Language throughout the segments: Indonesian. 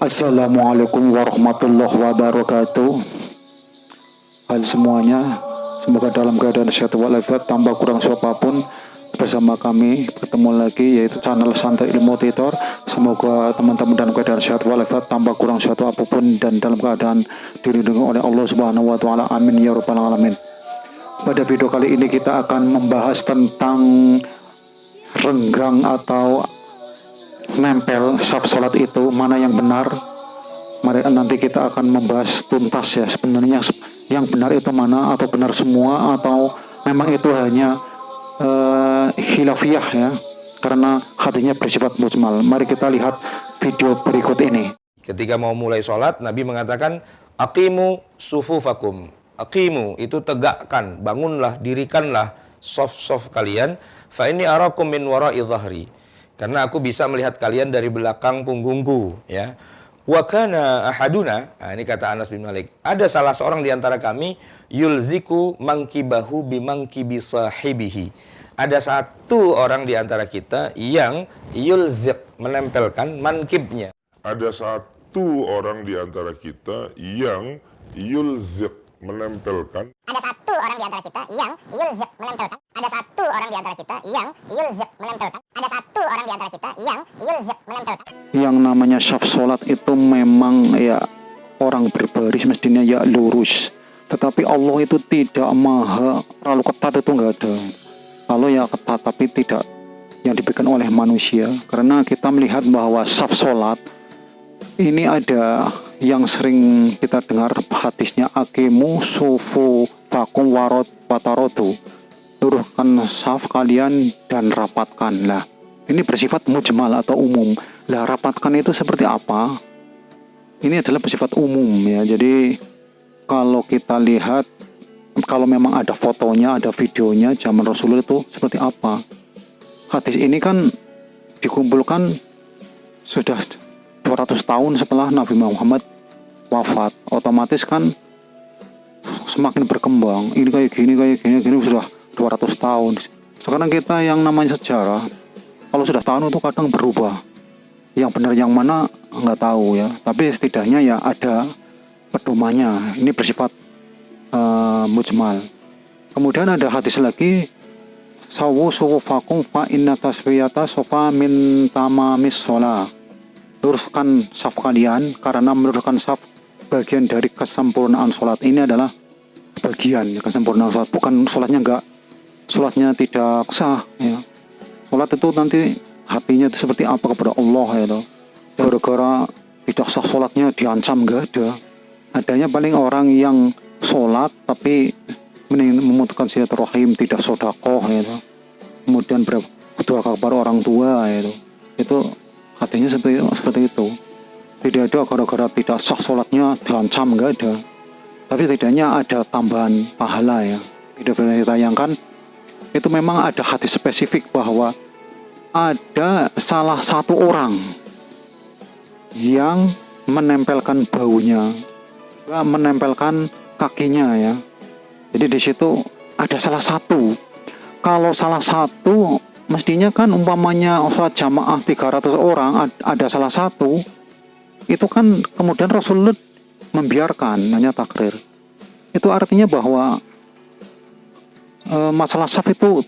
Assalamualaikum warahmatullahi wabarakatuh. Hal semuanya, semoga dalam keadaan sehat walafiat, tanpa kurang siapapun. Bersama kami bertemu lagi, yaitu channel Santri Ilmu Tutor. Semoga teman-teman dalam keadaan sehat walafiat, tanpa kurang suatu apapun, dan dalam keadaan dilindungi oleh Allah Subhanahu wa Ta'ala. Amin ya Rabbal Alamin. Pada video kali ini kita akan membahas tentang renggang atau nempel saf sholat itu mana yang benar. Mari nanti kita akan membahas tuntas ya, sebenarnya yang benar itu mana, atau benar semua, atau memang itu hanya khilafiyah ya, karena hadisnya bersifat mujmal. Mari kita lihat video berikut ini. Ketika mau mulai sholat, Nabi mengatakan aqimu sufufakum. Aqimu itu tegakkan, bangunlah, dirikanlah sof-sof kalian. Fa inni arakum min wara'i dhahri. Karena aku bisa melihat kalian dari belakang punggungku, ya. Wa kana ahaduna, nah ini kata Anas bin Malik, ada salah seorang di antara kami yulziku mangkibahu bimangkibi sahibihi. Ada satu orang di antara kita yang yulzik, menempelkan mankibnya. Ada satu orang di antara kita yang yulzik, menempelkan. Ada satu orang di antara kita yang yulzik, menempelkan. Ada satu orang di antara kita yang yulzik, menempelkan. Ada satu orang di antara kita yang yulzik, menempelkan. Yang namanya syaf sholat itu memang ya, orang berbaris mestinya ya lurus. Tetapi Allah itu tidak maha terlalu ketat, itu enggak ada. Kalau ya ketat tapi tidak yang diberikan oleh manusia. Karena kita melihat bahwa syaf sholat ini ada yang sering kita dengar hadisnya, aqimu sufu fakum warot watarodu, luruskan saf kalian dan rapatkan. Lah ini bersifat mujmal atau umum. Lah rapatkan itu seperti apa? Ini adalah bersifat umum ya. Jadi kalau kita lihat, kalau memang ada fotonya, ada videonya zaman Rasulullah itu seperti apa. Hadis ini kan dikumpulkan sudah 200 tahun setelah Nabi Muhammad wafat. Otomatis kan semakin berkembang. Ini kayak gini sudah 200 tahun. Sekarang kita yang namanya sejarah, kalau sudah tahun itu kadang berubah. Yang benar yang mana nggak tahu ya. Tapi setidaknya ya ada pedomannya. Ini bersifat mujmal. Kemudian ada hadis lagi, sawu suwufakum fa inna tasfiyata sofa min tamamis sholah. Luruskan saf kalian, karena meluruskan saf bagian dari kesempurnaan sholat. Ini adalah bagian kesempurnaan sholat, bukan sholatnya enggak, sholatnya tidak sah ya. Sholat itu nanti hatinya itu seperti apa kepada Allah ya toh. Gara-gara tidak sah sholatnya diancam, enggak ada. Adanya paling orang yang sholat tapi membutuhkan silaturahim, tidak sodakoh ya toh. Kemudian berdoa kepada orang tua ya toh. Itu artinya seperti itu. Tidak ada gara-gara tidak sah sholatnya diancam, enggak ada. Tapi setidaknya ada tambahan pahala ya. Tidak boleh ditayangkan. Itu memang ada hadis spesifik bahwa ada salah satu orang yang menempelkan baunya, menempelkan kakinya ya. Jadi di situ ada salah satu. Kalau salah satu, mestinya kan umpamanya sholat jamaah 300 orang ada salah satu, itu kan kemudian Rasulullah membiarkan, hanya takrir. Itu artinya bahwa masalah saf itu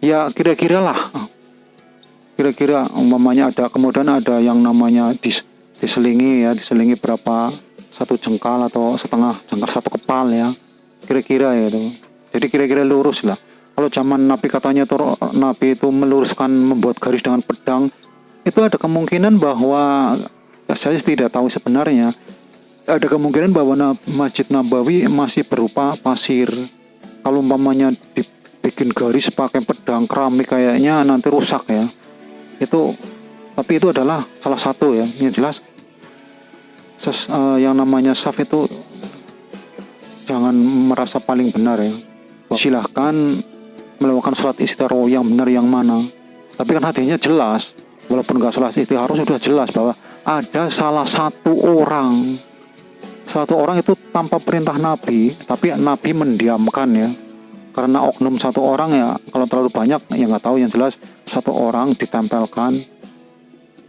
ya kira-kira umpamanya ada, kemudian ada yang namanya diselingi berapa, satu jengkal atau setengah jengkal, satu kepal ya, kira-kira ya itu. Jadi kira-kira lurus lah. Kalau zaman Nabi katanya tuh, Nabi itu meluruskan, membuat garis dengan pedang, itu ada kemungkinan bahwa, ya saya tidak tahu sebenarnya, ada kemungkinan bahwa Masjid Nabawi masih berupa pasir. Kalau umpamanya dibikin garis pakai pedang keramik, kayaknya nanti rusak ya. Itu, tapi itu adalah salah satu ya. Yang jelas yang namanya saf itu jangan merasa paling benar ya. Silahkan melakukan sholat istirahat yang benar yang mana. Tapi kan hadisnya jelas, walaupun nggak sholat istirahat sudah jelas bahwa ada salah satu orang itu tanpa perintah Nabi, tapi Nabi mendiamkan ya. Karena oknum satu orang ya, kalau terlalu banyak ya nggak tahu. Yang jelas satu orang ditempelkan,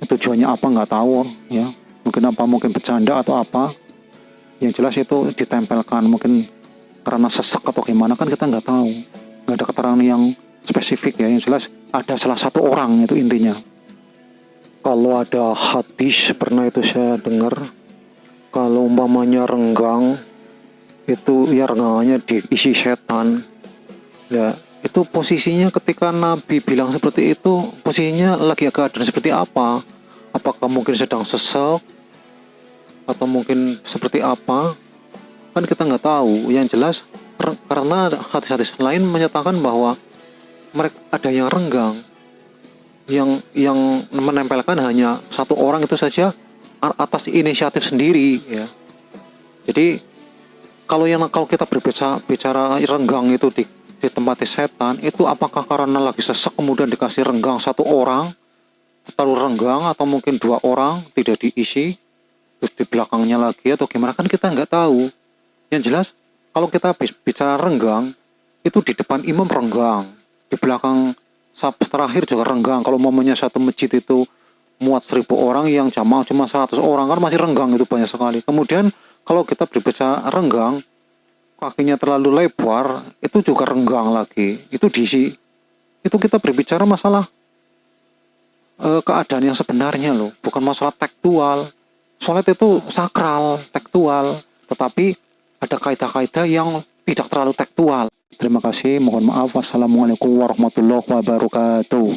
tujuannya apa nggak tahu ya. mungkin bercanda atau apa. Yang jelas itu ditempelkan, mungkin karena sesek atau gimana kan kita nggak tahu, nggak ada keterangan yang spesifik ya. Yang jelas ada salah satu orang, itu intinya. Kalau ada hadis pernah itu saya dengar, kalau umpamanya renggang itu ya renggangannya diisi setan ya, itu posisinya ketika Nabi bilang seperti itu, posisinya lagi keadaan seperti apa? Apakah mungkin sedang sesek atau mungkin seperti apa? Kan kita nggak tahu. Yang jelas karena hadis-hadis lain menyatakan bahwa mereka ada yang renggang, yang menempelkan hanya satu orang itu saja atas inisiatif sendiri ya. Jadi kalau kita bicara renggang itu di tempat setan, itu apakah karena lagi sesek kemudian dikasih renggang satu orang terlalu renggang, atau mungkin dua orang tidak diisi terus di belakangnya lagi atau gimana, kan kita nggak tahu. Yang jelas kalau kita bicara renggang itu di depan imam renggang, di belakang saf terakhir juga renggang. Kalau momennya satu masjid itu muat 1000 orang, yang jamaah cuma 100 orang, kan masih renggang, itu banyak sekali. Kemudian kalau kita berbicara renggang, kakinya terlalu lebar, itu juga renggang lagi, itu diisi. Itu kita berbicara masalah keadaan yang sebenarnya loh, bukan masalah tekstual. Sholat itu sakral, tekstual, tetapi ada kaidah-kaidah yang tidak terlalu tekstual. Terima kasih, mohon maaf. Wassalamualaikum warahmatullahi wabarakatuh.